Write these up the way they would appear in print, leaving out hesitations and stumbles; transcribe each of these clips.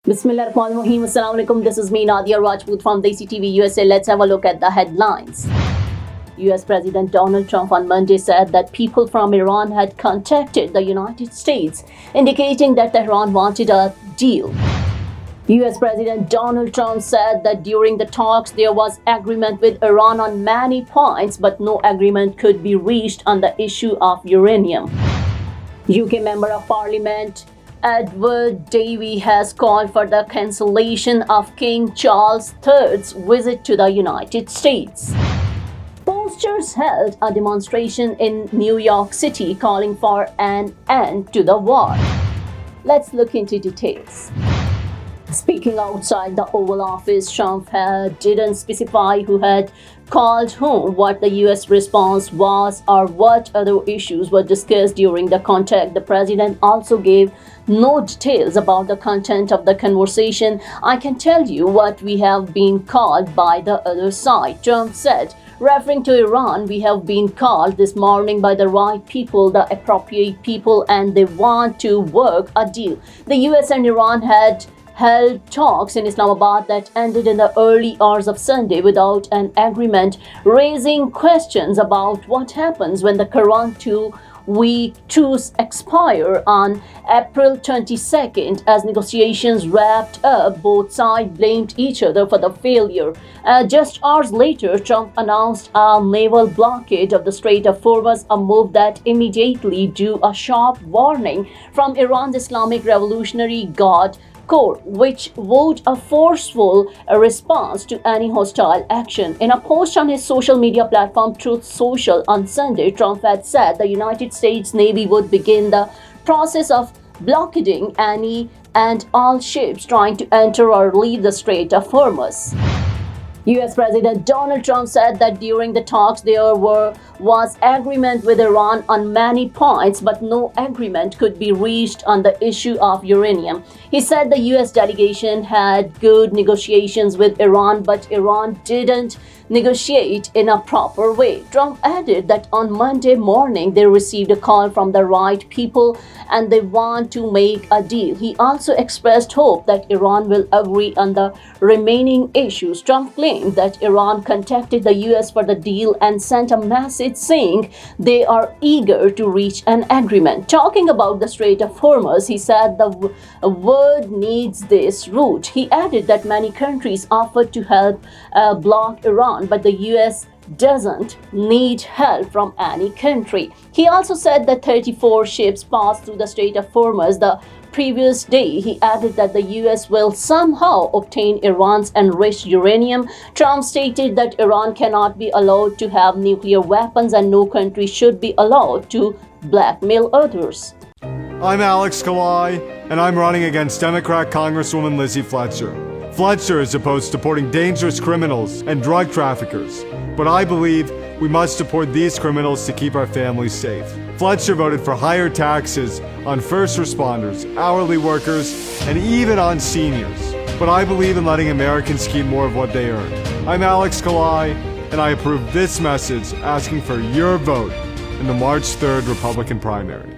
Bismillahirrahmanirrahim. Assalamu alaikum. This is me, Nadia Rajput from DESI TV USA. Let's have a look at the headlines. US President Donald Trump on Monday said that people from Iran had contacted the United States, indicating that Tehran wanted a deal. US President Donald Trump said that during the talks there was agreement with Iran on many points, but no agreement could be reached on the issue of uranium. UK Member of Parliament Edward Davey has called for the cancellation of King Charles III's visit to the United States. Posters held a demonstration in New York City calling for an end to the war. Let's look into details. Speaking outside the Oval Office, Trump didn't specify who had called whom, what the U.S. response was, or what other issues were discussed during the contact. The president also gave no details about the content of the conversation. "I can tell you what we have been called by the other side," Trump said. Referring to Iran, "We have been called this morning by the right people, the appropriate people, and they want to work a deal." The U.S. and Iran had held talks in Islamabad that ended in the early hours of Sunday without an agreement, raising questions about what happens when the current two-week truce expires on April 22nd. As negotiations wrapped up, both sides blamed each other for the failure. Just hours later, Trump announced a naval blockade of the Strait of Hormuz, a move that immediately drew a sharp warning from Iran's Islamic Revolutionary Guard Corps, which vowed a forceful response to any hostile action. In a post on his social media platform Truth Social on Sunday, Trump had said the United States Navy would begin the process of blockading any and all ships trying to enter or leave the Strait of Hormuz. US President Donald Trump said that during the talks there was agreement with Iran on many points, but no agreement could be reached on the issue of uranium. He said the US delegation had good negotiations with Iran, but Iran didn't negotiate in a proper way. Trump added that on Monday morning they received a call from the right people and they want to make a deal. He also expressed hope that Iran will agree on the remaining issues. Trump claimed that Iran contacted the US for the deal and sent a message saying they are eager to reach an agreement. Talking about the Strait of Hormuz, he said the world needs this route. He added that many countries offered to help block Iran, but the US doesn't need help from any country. He also said that 34 ships passed through the Strait of Hormuz the previous day. He added that the US will somehow obtain Iran's enriched uranium. Trump stated that Iran cannot be allowed to have nuclear weapons and no country should be allowed to blackmail others. I'm Alex Kalai, and I'm running against Democrat Congresswoman Lizzie Fletcher. Fletcher is opposed to deporting dangerous criminals and drug traffickers, but I believe we must deport these criminals to keep our families safe. Fletcher voted for higher taxes on first responders, hourly workers, and even on seniors. But I believe in letting Americans keep more of what they earn. I'm Alex Kalai, and I approve this message asking for your vote in the March 3rd Republican primary.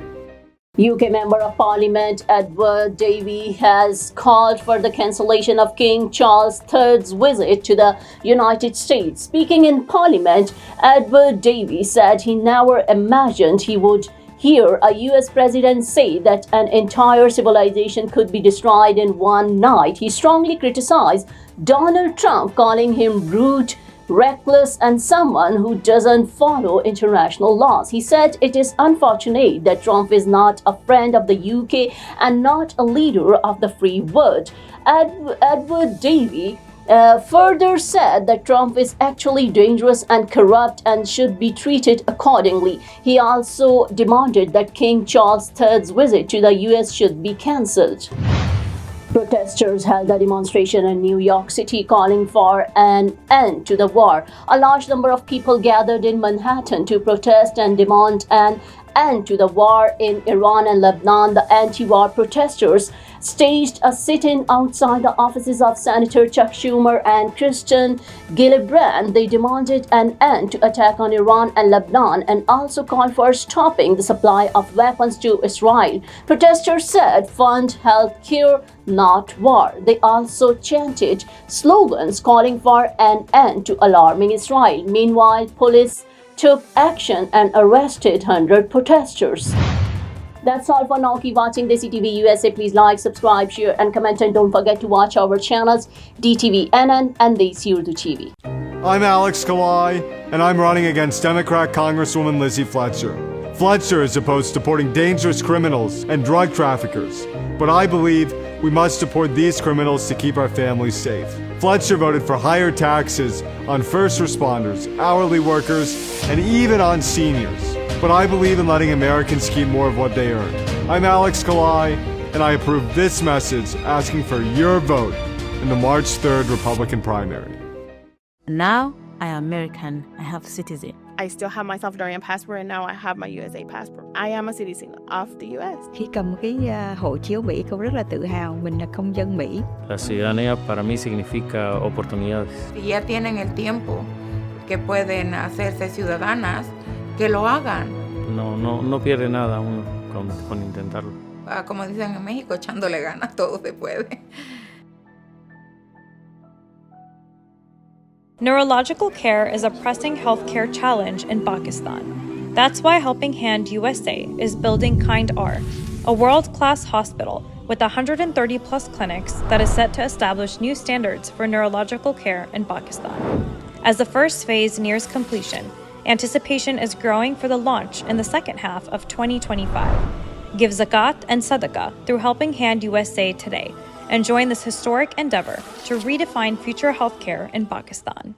UK Member of Parliament Edward Davey has called for the cancellation of King Charles III's visit to the United States. Speaking in Parliament, Edward Davey said he never imagined he would hear a US president say that an entire civilization could be destroyed in one night. He strongly criticized Donald Trump, calling him rude, reckless, and someone who doesn't follow international laws. He said it is unfortunate that Trump is not a friend of the UK and not a leader of the free world. Edward Davey further said that Trump is actually dangerous and corrupt and should be treated accordingly. He also demanded that King Charles III's visit to the US should be cancelled. Protesters held a demonstration in New York City calling for an end to the war. A large number of people gathered in Manhattan to protest and demand an end to the war in Iran and Lebanon, the anti-war protesters staged a sit-in outside the offices of Senator Chuck Schumer and Kristen Gillibrand. They demanded an end to attack on Iran and Lebanon and also called for stopping the supply of weapons to Israel. Protesters said, "Fund health care, not war." They also chanted slogans calling for an end to alarming Israel. Meanwhile, police took action and arrested 100 protesters. That's all for now. Keep watching DESI TV USA. Please like, subscribe, share, and comment. And don't forget to watch our channels DTV NN and DESI Urdu TV. I'm Alex Kalai, and I'm running against Democrat Congresswoman Lizzie Fletcher. Fletcher is opposed to deporting dangerous criminals and drug traffickers, but I believe we must deport these criminals to keep our families safe. Fletcher voted for higher taxes on first responders, hourly workers, and even on seniors. But I believe in letting Americans keep more of what they earn. I'm Alex Kalai, and I approve this message asking for your vote in the March 3rd Republican primary. Now I am American. I have citizen. I still have my Salvadorian passport and now I have my USA passport. I am a citizen of the US. Khi cầm cái hộ chiếu Mỹ, cô rất là tự hào mình là công dân Mỹ. La ciudadanía para mí significa oportunidades. Si ya tienen el tiempo que pueden hacerse ciudadanas, que lo hagan. No pierde nada uno con intentarlo. Como dicen en México, echándole ganas, todo se puede. Neurological care is a pressing healthcare challenge in Pakistan. That's why Helping Hand USA is building Kind R, a world-class hospital with 130-plus clinics that is set to establish new standards for neurological care in Pakistan. As the first phase nears completion, anticipation is growing for the launch in the second half of 2025. Give zakat and sadaqah through Helping Hand USA today and join this historic endeavor to redefine future healthcare in Pakistan.